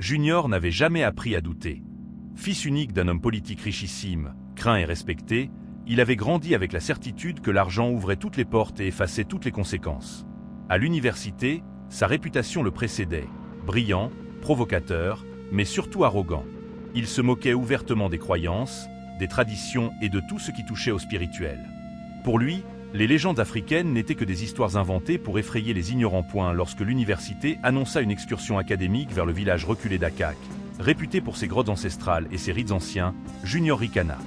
Junior n'avait jamais appris à douter. Fils unique d'un homme politique richissime, craint et respecté, il avait grandi avec la certitude que l'argent ouvrait toutes les portes et effaçait toutes les conséquences. À l'université, sa réputation le précédait, brillant, provocateur, mais surtout arrogant. Il se moquait ouvertement des croyances, des traditions et de tout ce qui touchait au spirituel. Pour lui, les légendes africaines n'étaient que des histoires inventées pour effrayer les ignorants. Lorsque l'université annonça une excursion académique vers le village reculé d'Akak, réputé pour ses grottes ancestrales et ses rites anciens, Junior ricana.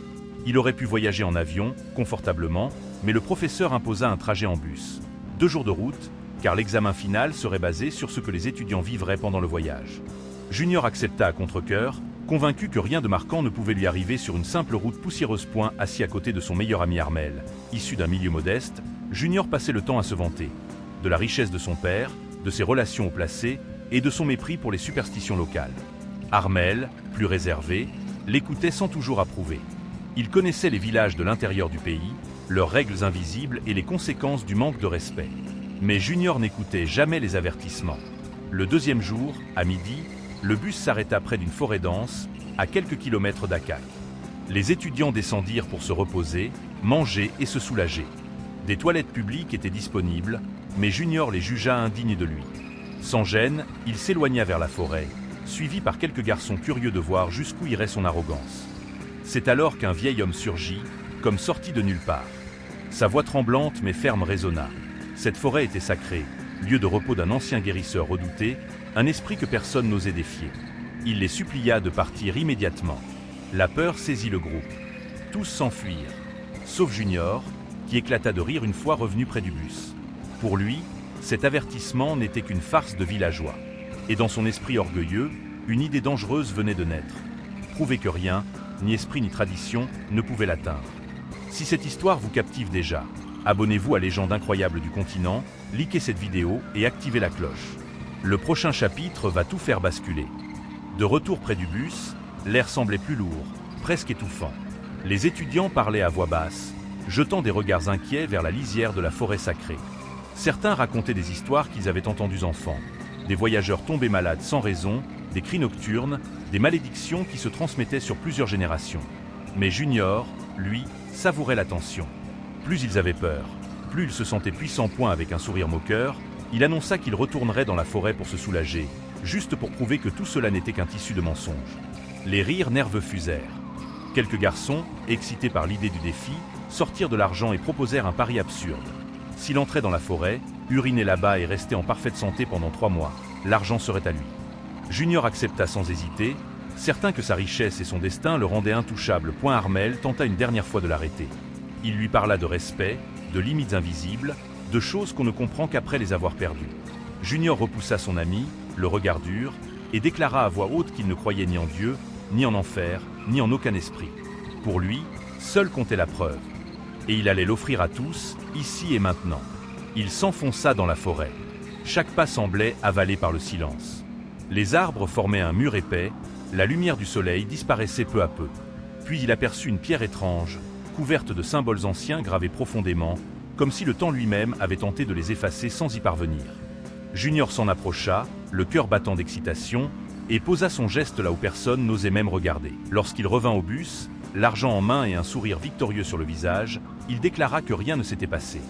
Il aurait pu voyager en avion, confortablement, mais le professeur imposa un trajet en bus. 2 jours de route, car l'examen final serait basé sur ce que les étudiants vivraient pendant le voyage. Junior accepta à contre-cœur, convaincu que rien de marquant ne pouvait lui arriver sur une simple route poussiéreuse. Assis à côté de son meilleur ami Armel, issu d'un milieu modeste, Junior passait le temps à se vanter de la richesse de son père, de ses relations haut placées et de son mépris pour les superstitions locales. Armel, plus réservé, l'écoutait sans toujours approuver. Il connaissait les villages de l'intérieur du pays, leurs règles invisibles et les conséquences du manque de respect. Mais Junior n'écoutait jamais les avertissements. Le 2e jour, à midi, le bus s'arrêta près d'une forêt dense, à quelques kilomètres d'Akak. Les étudiants descendirent pour se reposer, manger et se soulager. Des toilettes publiques étaient disponibles, mais Junior les jugea indignes de lui. Sans gêne, il s'éloigna vers la forêt, suivi par quelques garçons curieux de voir jusqu'où irait son arrogance. C'est alors qu'un vieil homme surgit, comme sorti de nulle part. Sa voix tremblante mais ferme résonna. Cette forêt était sacrée, lieu de repos d'un ancien guérisseur redouté, un esprit que personne n'osait défier. Il les supplia de partir immédiatement. La peur saisit le groupe. Tous s'enfuirent, sauf Junior, qui éclata de rire une fois revenu près du bus. Pour lui, cet avertissement n'était qu'une farce de villageois. Et dans son esprit orgueilleux, une idée dangereuse venait de naître. Prouver que rien, ni esprit ni tradition, ne pouvait l'atteindre. Si cette histoire vous captive déjà, abonnez-vous à Légendes incroyables du continent, likez cette vidéo et activez la cloche. Le prochain chapitre va tout faire basculer. De retour près du bus, l'air semblait plus lourd, presque étouffant. Les étudiants parlaient à voix basse, jetant des regards inquiets vers la lisière de la forêt sacrée. Certains racontaient des histoires qu'ils avaient entendues enfants, des voyageurs tombés malades sans raison, des cris nocturnes, des malédictions qui se transmettaient sur plusieurs générations. Mais Junior, lui, savourait la tension. Plus ils avaient peur, plus il se sentait puissant. Avec un sourire moqueur, il annonça qu'il retournerait dans la forêt pour se soulager, juste pour prouver que tout cela n'était qu'un tissu de mensonges. Les rires nerveux fusèrent. Quelques garçons, excités par l'idée du défi, sortirent de l'argent et proposèrent un pari absurde. S'il entrait dans la forêt, urinait là-bas et restait en parfaite santé pendant 3 mois, l'argent serait à lui. Junior accepta sans hésiter, certain que sa richesse et son destin le rendaient intouchable. Armel tenta une dernière fois de l'arrêter. Il lui parla de respect, de limites invisibles, de choses qu'on ne comprend qu'après les avoir perdues. Junior repoussa son ami, le regard dur, et déclara à voix haute qu'il ne croyait ni en Dieu, ni en enfer, ni en aucun esprit. Pour lui, seule comptait la preuve. Et il allait l'offrir à tous, ici et maintenant. Il s'enfonça dans la forêt. Chaque pas semblait avalé par le silence. Les arbres formaient un mur épais, la lumière du soleil disparaissait peu à peu. Puis il aperçut une pierre étrange, couverte de symboles anciens gravés profondément, comme si le temps lui-même avait tenté de les effacer sans y parvenir. Junior s'en approcha, le cœur battant d'excitation, et posa son geste là où personne n'osait même regarder. Lorsqu'il revint au bus, l'argent en main et un sourire victorieux sur le visage, il déclara que rien ne s'était passé.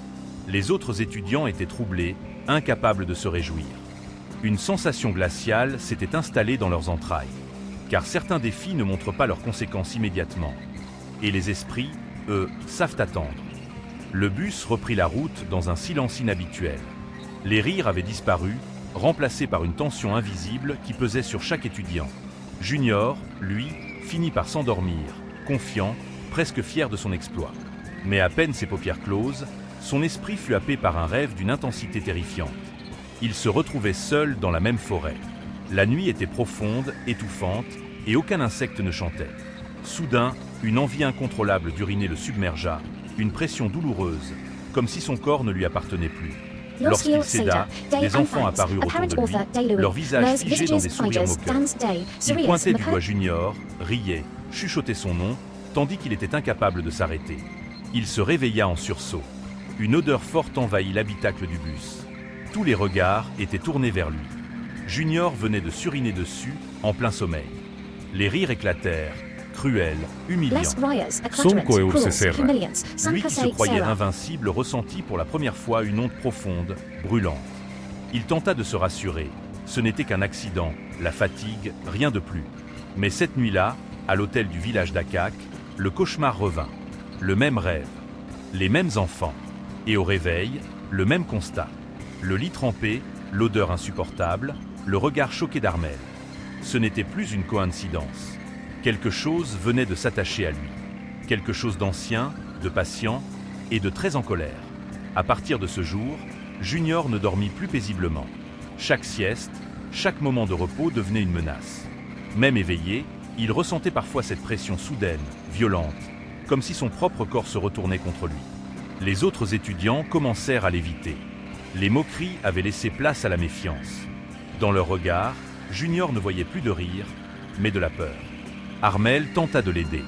Les autres étudiants étaient troublés, incapables de se réjouir. Une sensation glaciale s'était installée dans leurs entrailles, car certains défis ne montrent pas leurs conséquences immédiatement. Et les esprits, eux, savent attendre. Le bus reprit la route dans un silence inhabituel. Les rires avaient disparu, remplacés par une tension invisible qui pesait sur chaque étudiant. Junior, lui, finit par s'endormir, confiant, presque fier de son exploit. Mais à peine ses paupières closes, son esprit fut happé par un rêve d'une intensité terrifiante. Il se retrouvait seul dans la même forêt. La nuit était profonde, étouffante, et aucun insecte ne chantait. Soudain, une envie incontrôlable d'uriner le submergea, une pression douloureuse, comme si son corps ne lui appartenait plus. Lorsqu'il céda, les enfants apparurent autour de lui, leurs visages figés dans des sourires moqueurs. Ils pointaient du doigt Junior, riaient, chuchotaient son nom, tandis qu'il était incapable de s'arrêter. Il se réveilla en sursaut. Une odeur forte envahit l'habitacle du bus. Tous les regards étaient tournés vers lui. Junior venait de suriner dessus, en plein sommeil. Les rires éclatèrent, cruels, humiliants. Lui qui se croyait invincible ressentit pour la première fois une honte profonde, brûlante. Il tenta de se rassurer. Ce n'était qu'un accident, la fatigue, rien de plus. Mais cette nuit-là, à l'hôtel du village d'Akak, le cauchemar revint. Le même rêve, les mêmes enfants. Et au réveil, le même constat. Le lit trempé, l'odeur insupportable, le regard choqué d'Armel. Ce n'était plus une coïncidence. Quelque chose venait de s'attacher à lui. Quelque chose d'ancien, de patient et de très en colère. À partir de ce jour, Junior ne dormit plus paisiblement. Chaque sieste, chaque moment de repos devenait une menace. Même éveillé, il ressentait parfois cette pression soudaine, violente, comme si son propre corps se retournait contre lui. Les autres étudiants commencèrent à l'éviter. Les moqueries avaient laissé place à la méfiance. Dans leur regard, Junior ne voyait plus de rire, mais de la peur. Armel tenta de l'aider.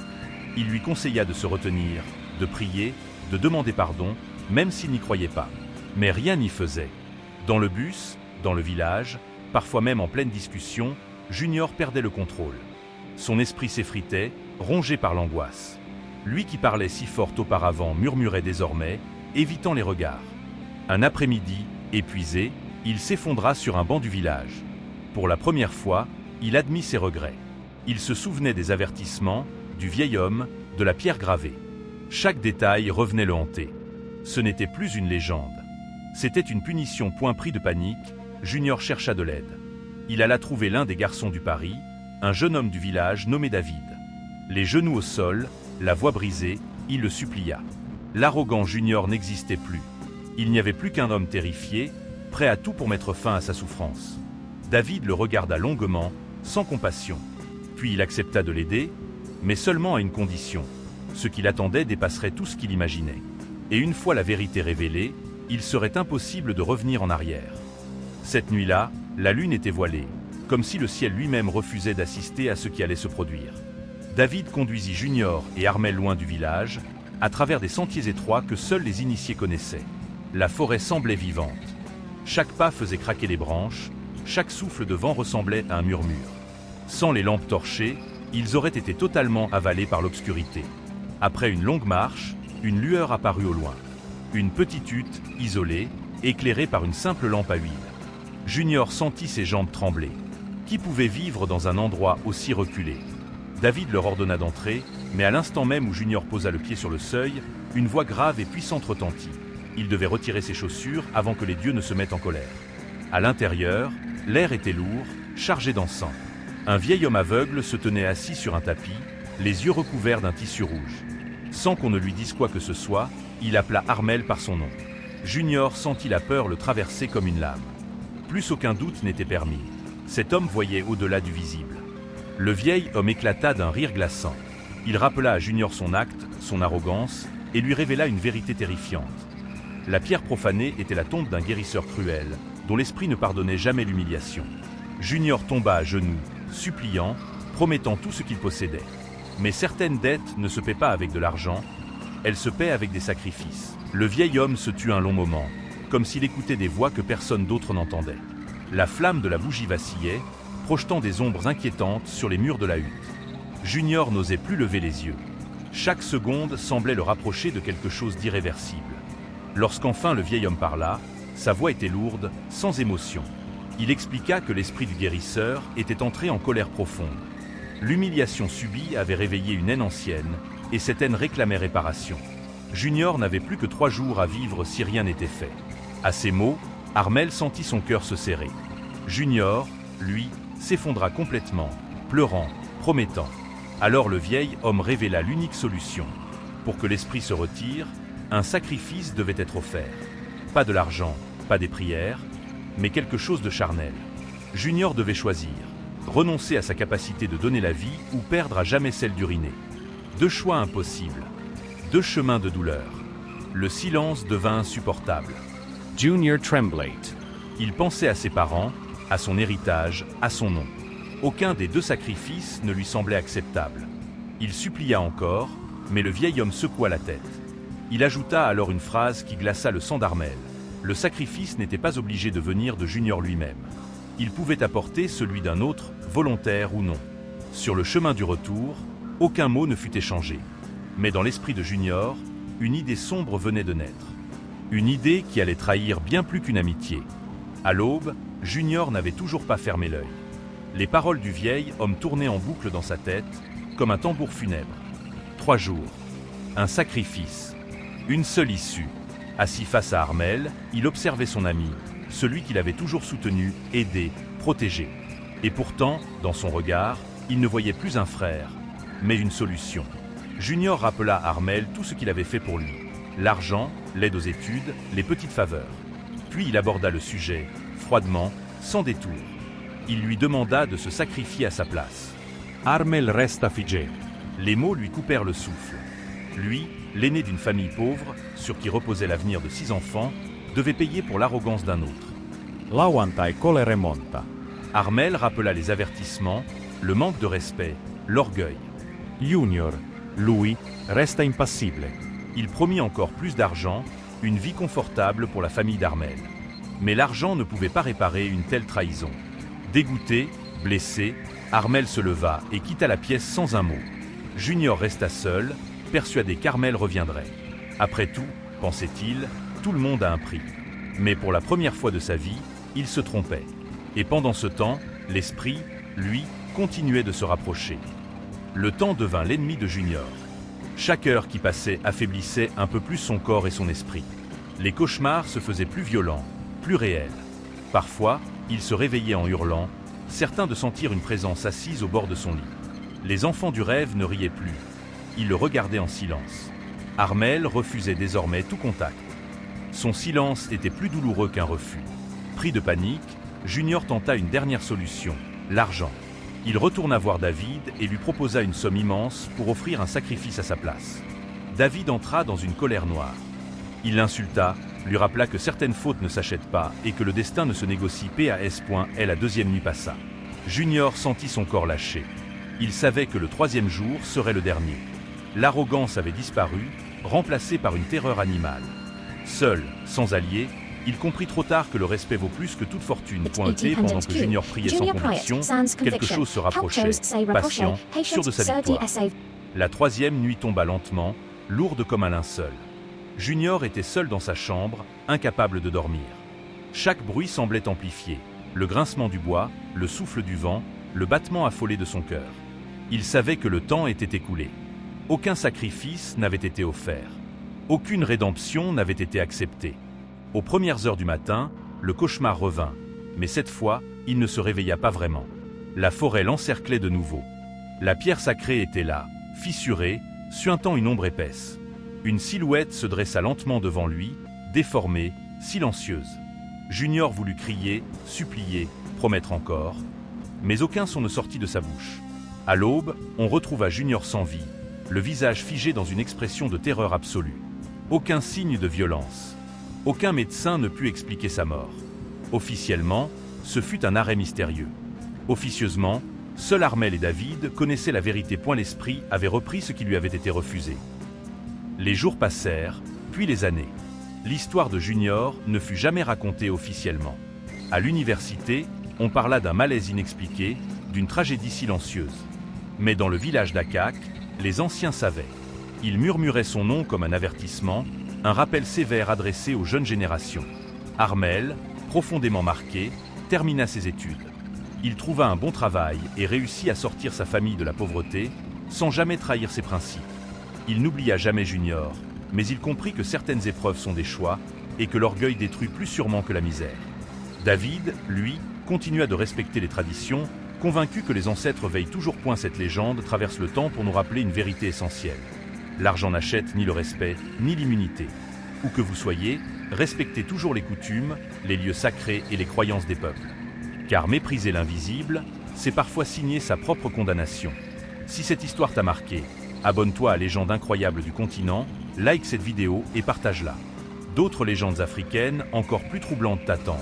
Il lui conseilla de se retenir, de prier, de demander pardon, même s'il n'y croyait pas. Mais rien n'y faisait. Dans le bus, dans le village, parfois même en pleine discussion, Junior perdait le contrôle. Son esprit s'effritait, rongé par l'angoisse. Lui qui parlait si fort auparavant murmurait désormais, évitant les regards. Un après-midi, épuisé, il s'effondra sur un banc du village. Pour la première fois, il admit ses regrets. Il se souvenait des avertissements, du vieil homme, de la pierre gravée. Chaque détail revenait le hanter. Ce n'était plus une légende. C'était une punition. Point pris de panique, Junior chercha de l'aide. Il alla trouver l'un des garçons du Paris, un jeune homme du village nommé David. Les genoux au sol, la voix brisée, il le supplia. L'arrogant Junior n'existait plus. Il n'y avait plus qu'un homme terrifié, prêt à tout pour mettre fin à sa souffrance. David le regarda longuement, sans compassion. Puis il accepta de l'aider, mais seulement à une condition. Ce qu'il attendait dépasserait tout ce qu'il imaginait. Et une fois la vérité révélée, il serait impossible de revenir en arrière. Cette nuit-là, la lune était voilée, comme si le ciel lui-même refusait d'assister à ce qui allait se produire. David conduisit Junior et Armel loin du village, à travers des sentiers étroits que seuls les initiés connaissaient. La forêt semblait vivante. Chaque pas faisait craquer les branches, chaque souffle de vent ressemblait à un murmure. Sans les lampes torchées, ils auraient été totalement avalés par l'obscurité. Après une longue marche, une lueur apparut au loin. Une petite hutte, isolée, éclairée par une simple lampe à huile. Junior sentit ses jambes trembler. Qui pouvait vivre dans un endroit aussi reculé? David leur ordonna d'entrer, mais à l'instant même où Junior posa le pied sur le seuil, une voix grave et puissante retentit. Il devait retirer ses chaussures avant que les dieux ne se mettent en colère. À l'intérieur, l'air était lourd, chargé d'encens. Un vieil homme aveugle se tenait assis sur un tapis, les yeux recouverts d'un tissu rouge. Sans qu'on ne lui dise quoi que ce soit, il appela Armel par son nom. Junior sentit la peur le traverser comme une lame. Plus aucun doute n'était permis. Cet homme voyait au-delà du visible. Le vieil homme éclata d'un rire glaçant. Il rappela à Junior son acte, son arrogance, et lui révéla une vérité terrifiante. La pierre profanée était la tombe d'un guérisseur cruel, dont l'esprit ne pardonnait jamais l'humiliation. Junior tomba à genoux, suppliant, promettant tout ce qu'il possédait. Mais certaines dettes ne se paient pas avec de l'argent, elles se paient avec des sacrifices. Le vieil homme se tut un long moment, comme s'il écoutait des voix que personne d'autre n'entendait. La flamme de la bougie vacillait, projetant des ombres inquiétantes sur les murs de la hutte. Junior n'osait plus lever les yeux. Chaque seconde semblait le rapprocher de quelque chose d'irréversible. Lorsqu'enfin le vieil homme parla, sa voix était lourde, sans émotion. Il expliqua que l'esprit du guérisseur était entré en colère profonde. L'humiliation subie avait réveillé une haine ancienne, et cette haine réclamait réparation. Junior n'avait plus que 3 jours à vivre si rien n'était fait. À ces mots, Armel sentit son cœur se serrer. Junior, lui, s'effondra complètement, pleurant, promettant. Alors le vieil homme révéla l'unique solution. Pour que l'esprit se retire, un sacrifice devait être offert. Pas de l'argent, pas des prières, mais quelque chose de charnel. Junior devait choisir, renoncer à sa capacité de donner la vie ou perdre à jamais celle d'uriner. 2 choix impossibles, 2 chemins de douleur. Le silence devint insupportable. Junior tremblait. Il pensait à ses parents, à son héritage, à son nom. Aucun des 2 sacrifices ne lui semblait acceptable. Il supplia encore, mais le vieil homme secoua la tête. Il ajouta alors une phrase qui glaça le sang d'Armel. Le sacrifice n'était pas obligé de venir de Junior lui-même. il pouvait apporter celui d'un autre, volontaire ou non. Sur le chemin du retour, aucun mot ne fut échangé. Mais dans l'esprit de Junior, une idée sombre venait de naître. Une idée qui allait trahir bien plus qu'une amitié. À l'aube, Junior n'avait toujours pas fermé l'œil. Les paroles du vieil homme tournaient en boucle dans sa tête, comme un tambour funèbre. 3 jours. Un sacrifice. Une seule issue. Assis face à Armel, il observait son ami, celui qu'il avait toujours soutenu, aidé, protégé. Et pourtant, dans son regard, il ne voyait plus un frère, mais une solution. Junior rappela à Armel tout ce qu'il avait fait pour lui. L'argent, l'aide aux études, les petites faveurs. Puis il aborda le sujet, froidement, sans détour. Il lui demanda de se sacrifier à sa place. Armel resta figé. Les mots lui coupèrent le souffle. Lui, l'aîné d'une famille pauvre, sur qui reposait l'avenir de 6 enfants, devait payer pour l'arrogance d'un autre. Lauantai colere monta. Armel rappela les avertissements, le manque de respect, l'orgueil. Junior, lui, resta impassibile. Il promit encore plus d'argent, une vie confortable pour la famille d'Armel. Mais l'argent ne pouvait pas réparer une telle trahison. Dégoûté, blessé, Armel se leva et quitta la pièce sans un mot. Junior resta seul, persuadé qu'Armel reviendrait. Après tout, pensait-il, tout le monde a un prix. Mais pour la première fois de sa vie, il se trompait. Et pendant ce temps, l'esprit, lui, continuait de se rapprocher. Le temps devint l'ennemi de Junior. Chaque heure qui passait affaiblissait un peu plus son corps et son esprit. Les cauchemars se faisaient plus violents, plus réels. Parfois, il se réveillait en hurlant, certain de sentir une présence assise au bord de son lit. Les enfants du rêve ne riaient plus. Ils le regardaient en silence. Armel refusait désormais tout contact. Son silence était plus douloureux qu'un refus. Pris de panique, Junior tenta une dernière solution, l'argent. Il retourna voir David et lui proposa une somme immense pour offrir un sacrifice à sa place. David entra dans une colère noire. Il l'insulta, lui rappela que certaines fautes ne s'achètent pas et que le destin ne se négocie pas. La deuxième nuit passa. Junior sentit son corps lâcher. Il savait que le 3e jour serait le dernier. L'arrogance avait disparu, remplacée par une terreur animale. Seul, sans allié, il comprit trop tard que le respect vaut plus que toute fortune. Pointé pendant que Junior priait sans conviction, quelque chose se rapprochait, patient, sûr de sa victoire. La 3e nuit tomba lentement, lourde comme un linceul. Junior était seul dans sa chambre, incapable de dormir. Chaque bruit semblait amplifié, le grincement du bois, le souffle du vent, le battement affolé de son cœur. Il savait que le temps était écoulé. Aucun sacrifice n'avait été offert. Aucune rédemption n'avait été acceptée. Aux premières heures du matin, le cauchemar revint, mais cette fois, il ne se réveilla pas vraiment. La forêt l'encerclait de nouveau. La pierre sacrée était là, fissurée, suintant une ombre épaisse. Une silhouette se dressa lentement devant lui, déformée, silencieuse. Junior voulut crier, supplier, promettre encore, mais aucun son ne sortit de sa bouche. À l'aube, on retrouva Junior sans vie, le visage figé dans une expression de terreur absolue. Aucun signe de violence. Aucun médecin ne put expliquer sa mort. Officiellement, ce fut un arrêt mystérieux. Officieusement, seuls Armel et David connaissaient la vérité. L'esprit avait repris ce qui lui avait été refusé. Les jours passèrent, puis les années. L'histoire de Junior ne fut jamais racontée officiellement. À l'université, on parla d'un malaise inexpliqué, d'une tragédie silencieuse. Mais dans le village d'Akak, les anciens savaient. Ils murmuraient son nom comme un avertissement, un rappel sévère adressé aux jeunes générations. Armel, profondément marqué, termina ses études. Il trouva un bon travail et réussit à sortir sa famille de la pauvreté, sans jamais trahir ses principes. Il n'oublia jamais Junior, mais il comprit que certaines épreuves sont des choix et que l'orgueil détruit plus sûrement que la misère. David, lui, continua de respecter les traditions, convaincu que les ancêtres veillent toujours. Cette légende traverse le temps pour nous rappeler une vérité essentielle. L'argent n'achète ni le respect, ni l'immunité. Où que vous soyez, respectez toujours les coutumes, les lieux sacrés et les croyances des peuples. Car mépriser l'invisible, c'est parfois signer sa propre condamnation. Si cette histoire t'a marqué, abonne-toi à Légendes incroyables du continent, like cette vidéo et partage-la. D'autres légendes africaines encore plus troublantes t'attendent.